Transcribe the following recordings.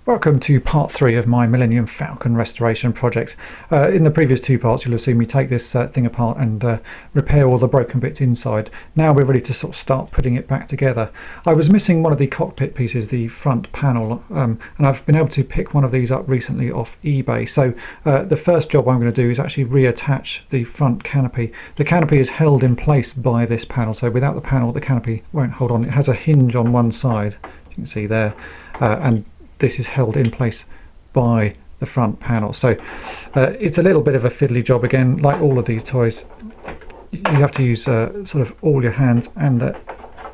Welcome to part 3 of my Millennium Falcon restoration project. In the previous 2 parts you'll have seen me take this thing apart and repair all the broken bits inside. Now we're ready to sort of start putting it back together. I was missing one of the cockpit pieces, the front panel, and I've been able to pick one of these up recently off eBay. So the first job I'm going to do is actually reattach the front canopy. The canopy is held in place by this panel, so without the panel the canopy won't hold on. It has a hinge on one side, as you can see there, and this is held in place by the front panel. So it's a little bit of a fiddly job again. Like all of these toys, you have to use sort of all your hands and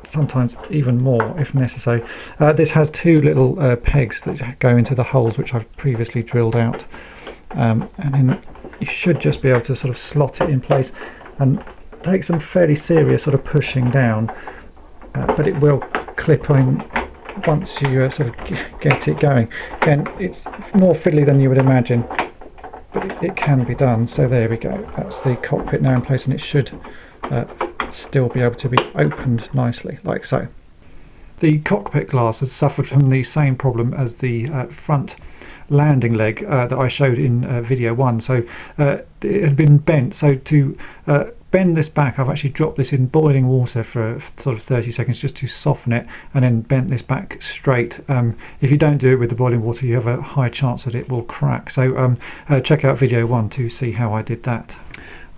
sometimes even more if necessary. This has 2 little pegs that go into the holes which I've previously drilled out, and then you should just be able to sort of slot it in place, and take some fairly serious sort of pushing down, but it will clip in once you sort of get it going. Again, it's more fiddly than you would imagine, but it can be done. So there we go, that's the cockpit now in place, and it should still be able to be opened nicely like so. The cockpit glass has suffered from the same problem as the front landing leg that I showed in video 1. So it had been bent, so to bend this back I've actually dropped this in boiling water for sort of 30 seconds just to soften it, and then bent this back straight. If you don't do it with the boiling water you have a high chance that it will crack, so check out video 1 to see how I did that.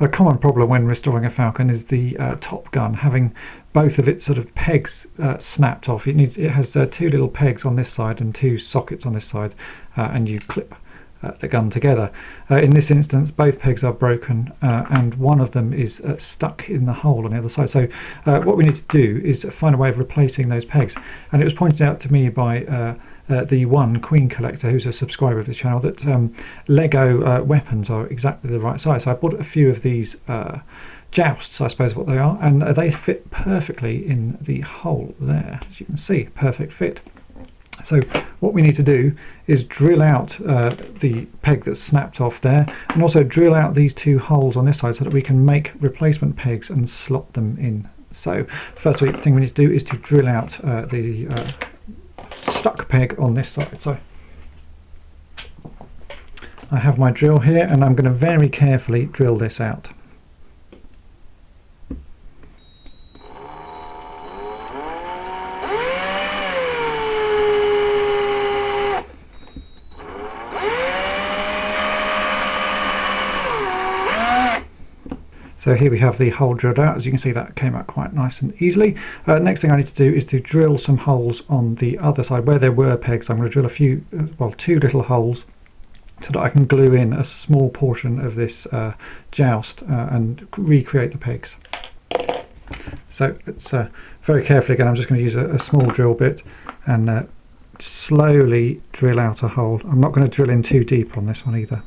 A common problem when restoring a Falcon is the top gun having both of its sort of pegs snapped off. It has 2 little pegs on this side and 2 sockets on this side, and you clip the gun together. In this instance both pegs are broken, and one of them is stuck in the hole on the other side. So what we need to do is find a way of replacing those pegs, and it was pointed out to me by the one Queen collector who's a subscriber of this channel that Lego weapons are exactly the right size. So I bought a few of these jousts, I suppose what they are, and they fit perfectly in the hole there, as you can see, perfect fit. So what we need to do is drill out the peg that's snapped off there, and also drill out these 2 holes on this side so that we can make replacement pegs and slot them in. So first thing we need to do is to drill out the stuck peg on this side. So I have my drill here and I'm going to very carefully drill this out. So here we have the hole drilled out. As you can see, that came out quite nice and easily. Next thing I need to do is to drill some holes on the other side. Where there were pegs, I'm going to drill 2 little holes so that I can glue in a small portion of this joust and recreate the pegs. So it's very carefully, again I'm just going to use a small drill bit and slowly drill out a hole. I'm not going to drill in too deep on this one either.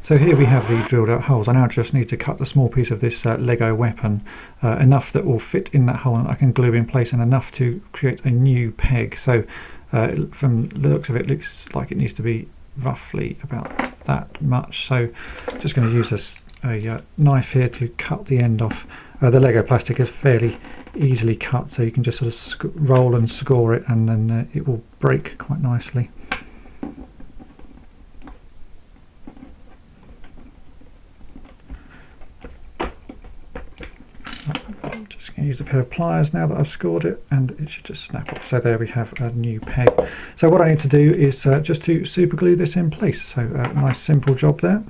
So here we have the drilled out holes. I now just need to cut the small piece of this Lego weapon, enough that will fit in that hole and I can glue in place, and enough to create a new peg. So from the looks of it, looks like it needs to be roughly about that much. So just going to use a knife here to cut the end off. The Lego plastic is fairly easily cut, so you can just sort of roll and score it, and then it will break quite nicely. I'm just going to use a pair of pliers now that I've scored it, and it should just snap off. So there we have a new peg. So what I need to do is just to super glue this in place. So a nice simple job there.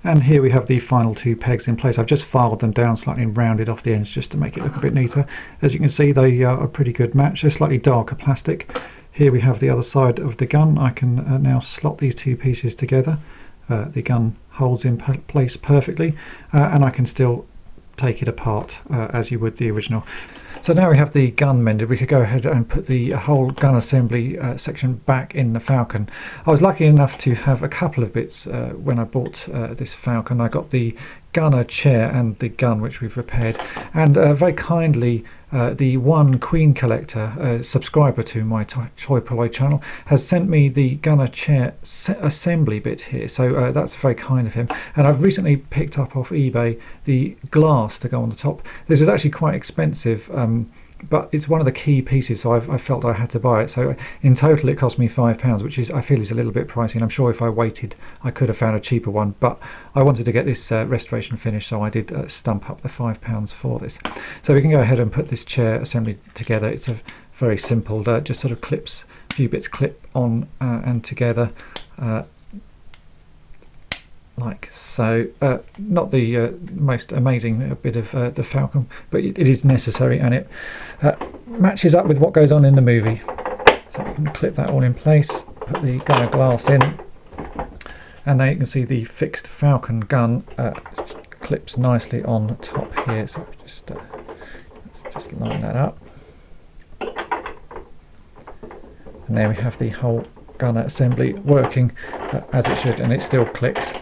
And here we have the final 2 pegs in place. I've just filed them down slightly and rounded off the ends just to make it look a bit neater. As you can see, they are a pretty good match. They're slightly darker plastic. Here we have the other side of the gun. I can now slot these 2 pieces together. The gun holds in place perfectly, and I can still take it apart as you would the original. So now we have the gun mended, we could go ahead and put the whole gun assembly section back in the Falcon. I was lucky enough to have a couple of bits when I bought this Falcon. I got the gunner chair and the gun, which we've repaired, and very kindly the One Queen Collector, a subscriber to my toy-polloi channel, has sent me the gunner chair assembly bit here, so that's very kind of him. And I've recently picked up off eBay the glass to go on the top. This was actually quite expensive, but it's one of the key pieces, so I felt I had to buy it. So in total it cost me £5, which is, I feel, is a little bit pricey, and I'm sure if I waited I could have found a cheaper one, but I wanted to get this restoration finished, so I did stump up the £5 for this. So we can go ahead and put this chair assembly together. It's a very simple, just sort of clips, a few bits clip on and together like so. Not the most amazing bit of the Falcon, but it is necessary, and it matches up with what goes on in the movie. So we can clip that all in place, put the gunner glass in, and there you can see the fixed Falcon gun clips nicely on top here. So just let's just line that up, and there we have the whole gunner assembly working as it should, and it still clicks.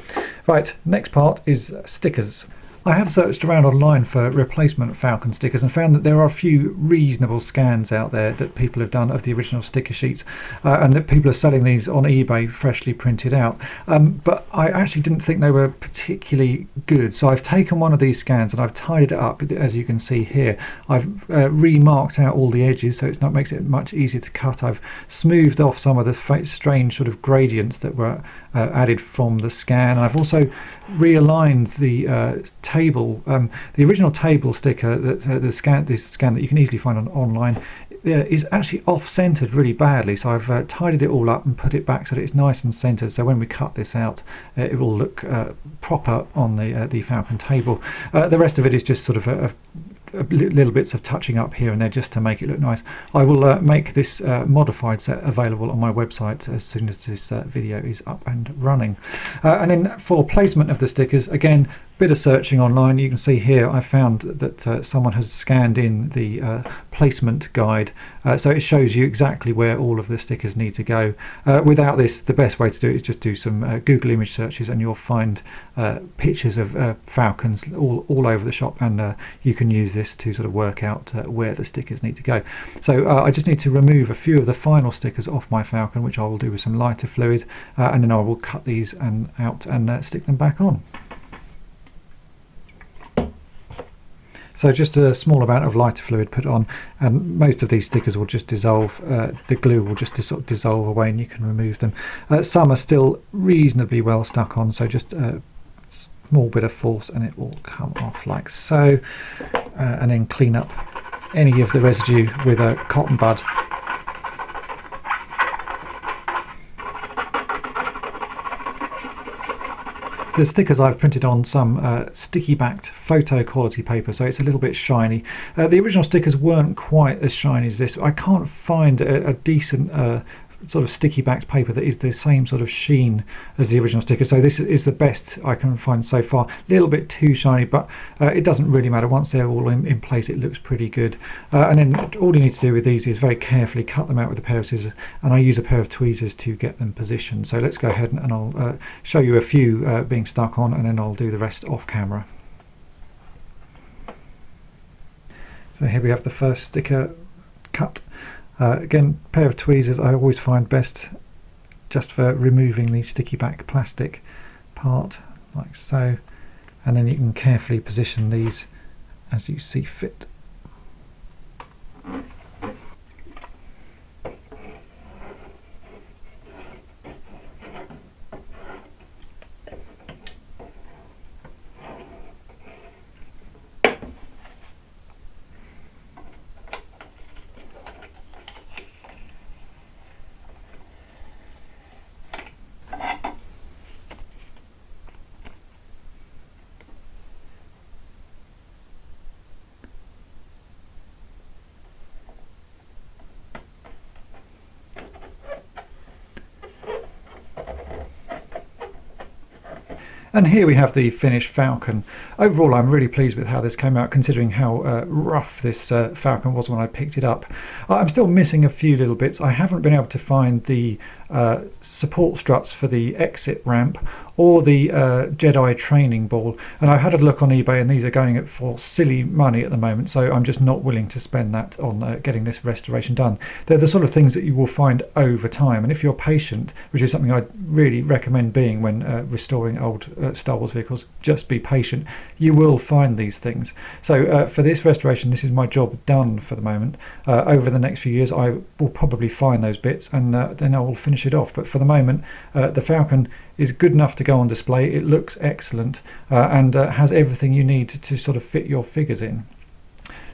Right, next part is stickers. I have searched around online for replacement Falcon stickers and found that there are a few reasonable scans out there that people have done of the original sticker sheets, and that people are selling these on eBay freshly printed out. But I actually didn't think they were particularly good, so I've taken one of these scans and I've tidied it up, as you can see here. I've remarked out all the edges, so it makes it much easier to cut. I've smoothed off some of the strange sort of gradients that were added from the scan, and I've also realigned the table, the original table sticker that this scan that you can easily find online is actually off-centered really badly, so I've tidied it all up and put it back so that it's nice and centered, so when we cut this out it will look proper on the Falcon table. The rest of it is just sort of little bits of touching up here and there just to make it look nice. I will make this modified set available on my website as soon as this video is up and running. And then for placement of the stickers, again, bit of searching online. You can see here I found that someone has scanned in the placement guide, so it shows you exactly where all of the stickers need to go. Without this, the best way to do it is just do some Google image searches, and you'll find pictures of Falcons all over the shop, and you can use this to sort of work out where the stickers need to go. So I just need to remove a few of the final stickers off my Falcon, which I will do with some lighter fluid, and then I will cut these out and stick them back on. So just a small amount of lighter fluid put on, and most of these stickers will just dissolve. The glue will just sort of dissolve away and you can remove them. Some are still reasonably well stuck on, so just a small bit of force and it will come off like so. And then clean up any of the residue with a cotton bud. The stickers I've printed on some sticky backed photo quality paper, so it's a little bit shiny. The original stickers weren't quite as shiny as this. I can't find a decent sort of sticky backed paper that is the same sort of sheen as the original sticker, so this is the best I can find so far. A little bit too shiny, but it doesn't really matter. Once they're all in place, it looks pretty good. And then all you need to do with these is very carefully cut them out with a pair of scissors, and I use a pair of tweezers to get them positioned. So let's go ahead and I'll show you a few being stuck on, and then I'll do the rest off camera. So here we have the first sticker cut. Again, pair of tweezers I always find best, just for removing the sticky back plastic part, like so, and then you can carefully position these as you see fit. And here we have the finished Falcon. Overall, I'm really pleased with how this came out, considering how rough this Falcon was when I picked it up. I'm still missing a few little bits. I haven't been able to find the support struts for the exit ramp or the Jedi training ball, and I had a look on eBay and these are going for silly money at the moment, so I'm just not willing to spend that on getting this restoration done. They're the sort of things that you will find over time, and if you're patient, which is something I'd really recommend being when restoring old Star Wars vehicles, just be patient. You will find these things. So for this restoration, this is my job done for the moment. Over the next few years I will probably find those bits, and then I will finish it off. But for the moment, the Falcon is good enough to go on display. It looks excellent and has everything you need to sort of fit your figures in.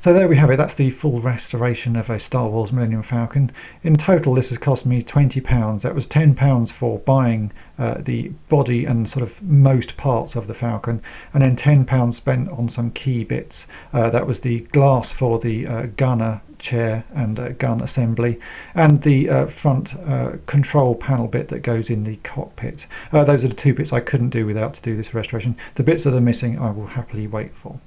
So there we have it. That's the full restoration of a Star Wars Millennium Falcon. In total this has cost me £20. That was £10 for buying the body and sort of most parts of the Falcon, and then £10 spent on some key bits. That was the glass for the gunner chair and gun assembly, and the front control panel bit that goes in the cockpit. Those are the two bits I couldn't do without to do this restoration. The bits that are missing I will happily wait for.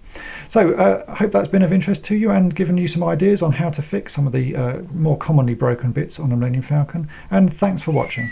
So I hope that's been of interest to you and given you some ideas on how to fix some of the more commonly broken bits on a Millennium Falcon, and thanks for watching.